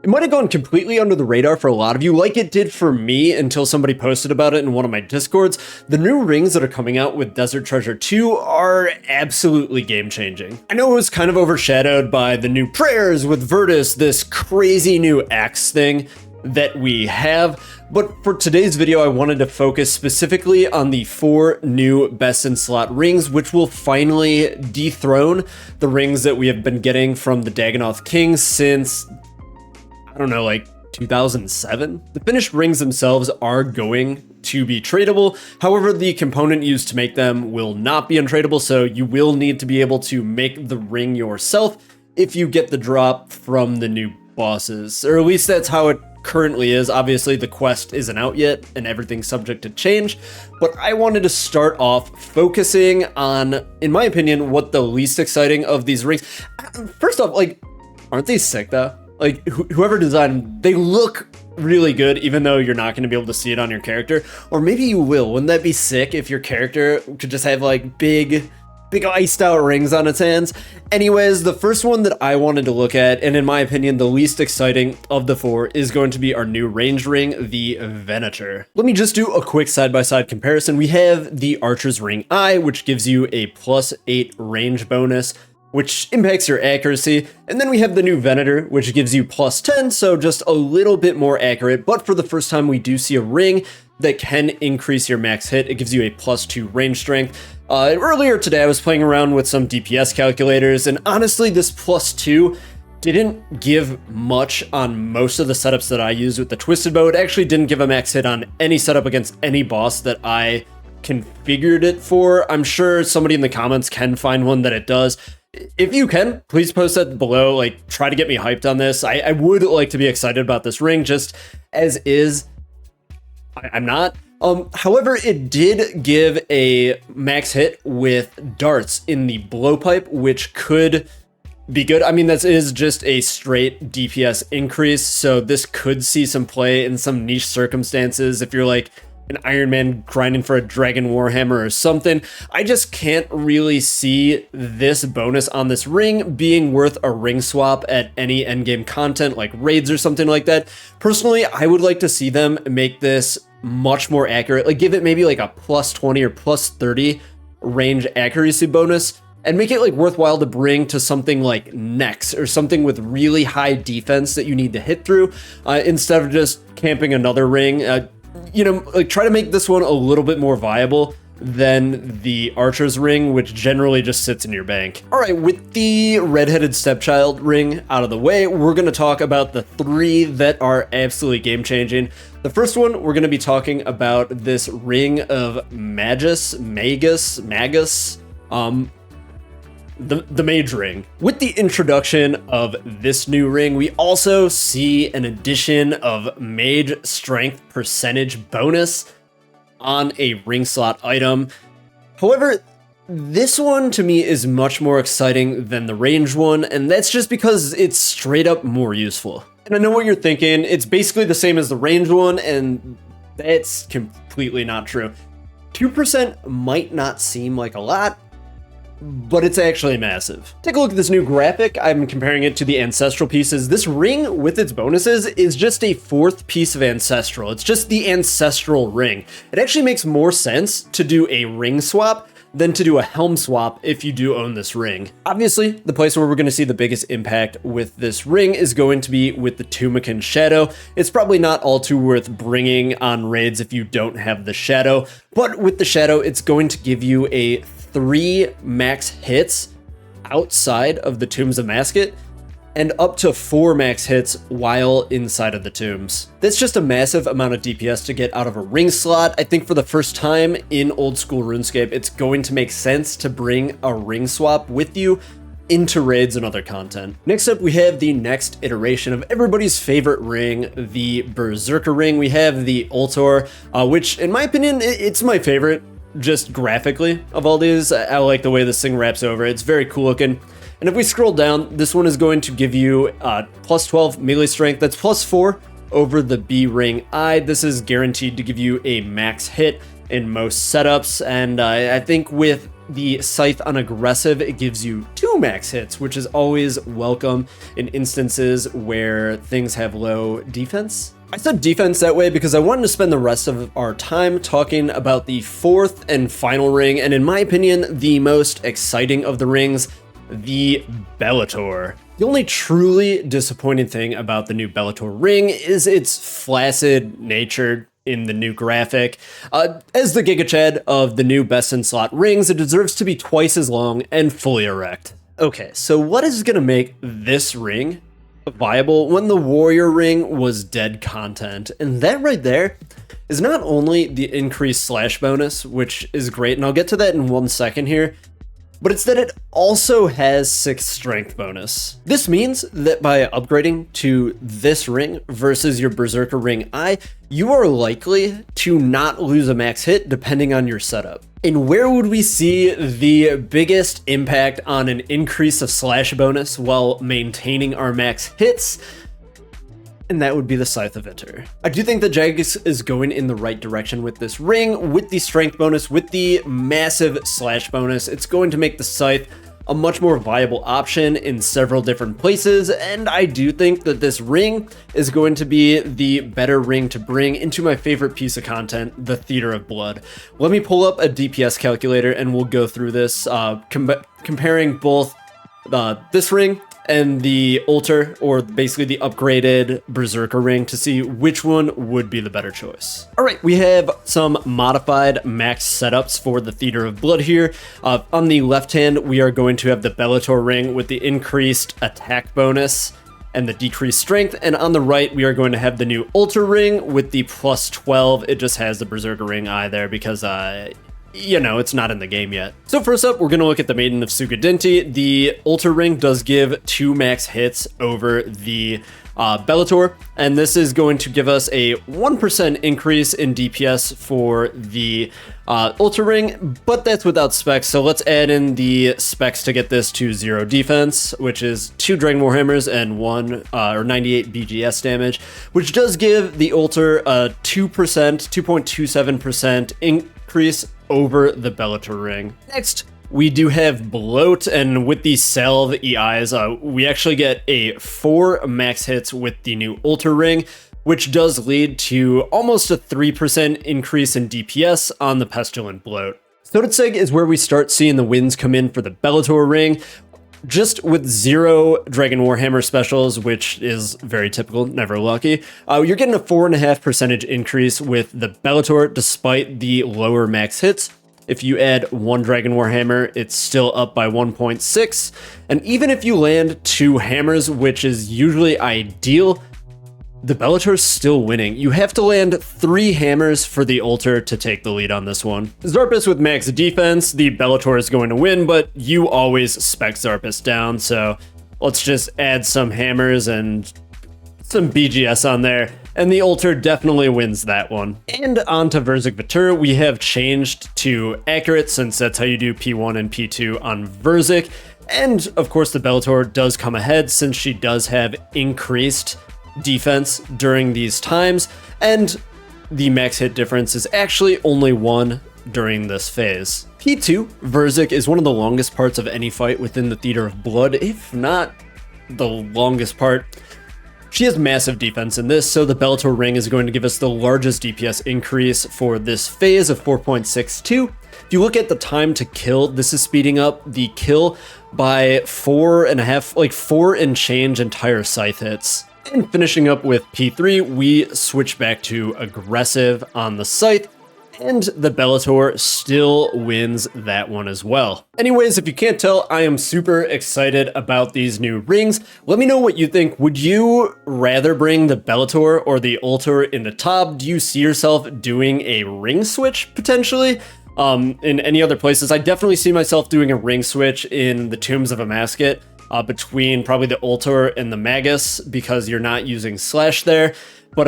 It might have gone completely under the radar for a lot of you, like it did for me until somebody posted about it in one of my discords. The new rings that are coming out with Desert Treasure 2 are absolutely game-changing. I know it was kind of overshadowed by the new prayers with Virtus, this crazy new axe thing that we have, but for today's video I wanted to focus specifically on the 4 new best in slot rings, which will finally dethrone the rings that we have been getting from the Dagannoth Kings since, I don't know, like 2007? The finished rings themselves are going to be tradable. However, the component used to make them will not be untradeable, so you will need to be able to make the ring yourself if you get the drop from the new bosses, or at least that's how it currently is. Obviously, the quest isn't out yet and everything's subject to change, but I wanted to start off focusing on, in my opinion, what the least exciting of these rings. First off, like, aren't they sick though? Like, whoever designed them, they look really good, even though you're not going to be able to see it on your character. Or maybe you will. Wouldn't that be sick if your character could just have like big iced out rings on its hands? Anyways, the first one that I wanted to look at, and in my opinion the least exciting of the 4, is going to be our new range ring, the Venator. Let me just do a quick side-by-side comparison. We have the Archer's Ring I, which gives you a +8 range bonus, which impacts your accuracy, and then we have the new Venator, which gives you +10, so just a little bit more accurate, but for the first time we do see a ring that can increase your max hit. It gives you a +2 range strength. Earlier today I was playing around with some DPS calculators, and honestly this +2 didn't give much on most of the setups that I used with the Twisted Bow. It actually didn't give a max hit on any setup against any boss that I configured it for. I'm sure somebody in the comments can find one that it does. If you can, please post that below, like try to get me hyped on this. I would like to be excited about this ring, just as is. I'm not. However, it did give a max hit with darts in the blowpipe, which could be good. I mean, that is just a straight DPS increase, so this could see some play in some niche circumstances if you're like an Iron Man grinding for a Dragon Warhammer or something. I just can't really see this bonus on this ring being worth a ring swap at any endgame content like raids or something like that. Personally, I would like to see them make this much more accurate, like give it maybe like a +20 or +30 range accuracy bonus, and make it like worthwhile to bring to something like Nex or something with really high defense that you need to hit through, instead of just camping another ring. You know, like try to make this one a little bit more viable than the Archer's Ring, which generally just sits in your bank. All right, with the redheaded stepchild ring out of the way, we're going to talk about the 3 that are absolutely game-changing. The first one, we're going to be talking about this ring of Magus, the Mage Ring. With the introduction of this new ring, we also see an addition of Mage Strength percentage bonus on a ring slot item. However, this one to me is much more exciting than the range one, and that's just because it's straight up more useful. And I know what you're thinking, it's basically the same as the range one, and that's completely not true. 2% might not seem like a lot, but it's actually massive. Take a look at this new graphic. I'm comparing it to the ancestral pieces. This ring with its bonuses is just a 4th piece of ancestral. It's just the ancestral ring. It actually makes more sense to do a ring swap than to do a helm swap if you do own this ring. Obviously, the place where we're going to see the biggest impact with this ring is going to be with the Tumakin Shadow. It's probably not all too worth bringing on raids if you don't have the Shadow, but with the Shadow, it's going to give you a 3 max hits outside of the Tombs of Masket, and up to 4 max hits while inside of the tombs. That's just a massive amount of DPS to get out of a ring slot. I think for the first time in old school RuneScape, it's going to make sense to bring a ring swap with you into raids and other content. Next up, we have the next iteration of everybody's favorite ring, the Berserker Ring. We have the Ultor, which in my opinion, it's my favorite. Just graphically of all these. I like the way this thing wraps over. It's very cool looking. And if we scroll down, this one is going to give you +12 melee strength. That's +4 over the B Ring I. This is guaranteed to give you a max hit in most setups, and I think with The Scythe on aggressive, it gives you 2 max hits, which is always welcome in instances where things have low defense. I said defense that way because I wanted to spend the rest of our time talking about the 4th and final ring, and in my opinion, the most exciting of the rings, the Bellator. The only truly disappointing thing about the new Bellator ring is its flaccid nature in the new graphic. As the Giga Chad of the new best in slot rings, it deserves to be twice as long and fully erect. Okay, so what is gonna make this ring viable when the Warrior ring was dead content? And that right there is not only the increased slash bonus, which is great, and I'll get to that in 1 second here, but it's that it also has 6 strength bonus. This means that by upgrading to this ring versus your Berserker Ring I, you are likely to not lose a max hit depending on your setup. And where would we see the biggest impact on an increase of slash bonus while maintaining our max hits? And that would be the Scythe of Iter. I do think that Jagex is going in the right direction with this ring, with the strength bonus, with the massive slash bonus. It's going to make the Scythe a much more viable option in several different places, and I do think that this ring is going to be the better ring to bring into my favorite piece of content, the Theater of Blood. Let me pull up a DPS calculator and we'll go through this, comparing both this ring and the Altar, or basically the upgraded Berserker ring, to see which one would be the better choice. All right, we have some modified max setups for the Theater of Blood here. On the left hand, we are going to have the Bellator ring with the increased attack bonus and the decreased strength, and on the right, we are going to have the new Altar ring with the plus 12. It just has the Berserker ring I there because you know, it's not in the game yet. So first up, we're going to look at the Maiden of Sukadinti. The Altar ring does give 2 max hits over the Bellator, and this is going to give us a 1% increase in DPS for the Altar ring, but that's without specs, so let's add in the specs to get this to 0 defense, which is 2 Dragon Warhammers and 98 BGS damage, which does give the Altar a 2.27% increase over the Bellator ring. Next, we do have Bloat, and with the Salve EIs, we actually get a 4 max hits with the new Altar ring, which does lead to almost a 3% increase in DPS on the Pestilent Bloat. Sodetseg is where we start seeing the wins come in for the Bellator ring, just with 0 Dragon Warhammer specials, which is very typical, never lucky. You're getting a 4.5% increase with the Bellator despite the lower max hits. If you add 1 Dragon Warhammer, it's still up by 1.6. And even if you land 2 hammers, which is usually ideal, the Bellator is still winning. You have to land 3 hammers for the Altar to take the lead on this one. Zarpus with max defense, the Bellator is going to win, but you always spec Zarpus down, so let's just add some hammers and some BGS on there, and the Altar definitely wins that one. And on to Verzik Vitur, we have changed to accurate since that's how you do P1 and P2 on Verzik, and of course the Bellator does come ahead since she does have increased defense during these times, and the max hit difference is actually only 1 during this phase. P2, Verzik, is one of the longest parts of any fight within the Theater of Blood, if not the longest part. She has massive defense in this, so the Bellator ring is going to give us the largest DPS increase for this phase of 4.62. If you look at the time to kill, this is speeding up the kill by 4.5, like 4 and change entire scythe hits. And finishing up with P3, we switch back to aggressive on the scythe, and the Bellator still wins that one as well. Anyways, if you can't tell, I am super excited about these new rings. Let me know what you think. Would you rather bring the Bellator or the Altar in the top? Do you see yourself doing a ring switch potentially? In any other places? I definitely see myself doing a ring switch in the Tombs of Amasket. Between probably the Altar and the Magus, because you're not using slash there. But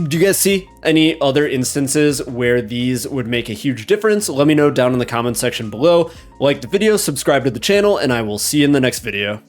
do you guys see any other instances where these would make a huge difference? Let me know down in the comment section below. Like the video, subscribe to the channel, and I will see you in the next video.